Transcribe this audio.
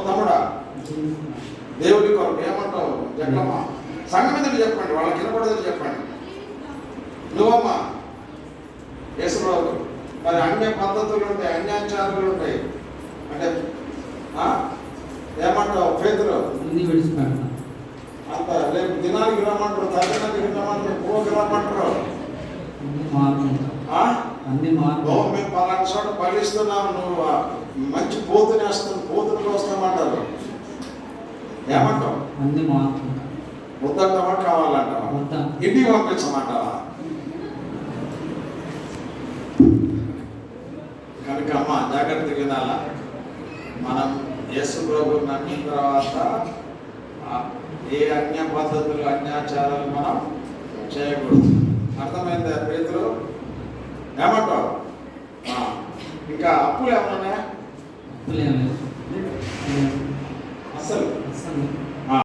తమ్ముడా దేవుడి కొరకు ఏమంటావు జగ్గమ్మ? సంఘం మీద చెప్పండి, వాళ్ళకి వినపడదని చెప్పండి. నువ్వమ్మా యేసురావు మరి అన్య పద్ధతులు ఉంటాయి, అన్యాచారాలు ఉంటాయి అంటే ఏమంటావు? పేతురు అంత రేపు దినానికి రమ్మంటారు, తగ్గినానికి రమ్మంటారు, పోకి రమ్మంటారు. మేము పలానా చోట పలిస్తున్నావు, నువ్వు మంచి పోతుని వేస్తాను, పోతునికి వస్తామంటారు. ఏమంటావు? వద్దంటావా కావాలంటావా? ఇంటికి పంపించమంటావా? కనుక అమ్మ జాగ్రత్తగా వినాలా. మనం యేసు ప్రభువుని నమ్మిన తర్వాత ఏ అన్య పద్ధతులు అన్యాచారాలు మనం చేయకూడదు. అర్థమైందా పేతురు? ఏమంటావు? ఇంకా అప్పులు ఏమన్నా? అసలు అసలు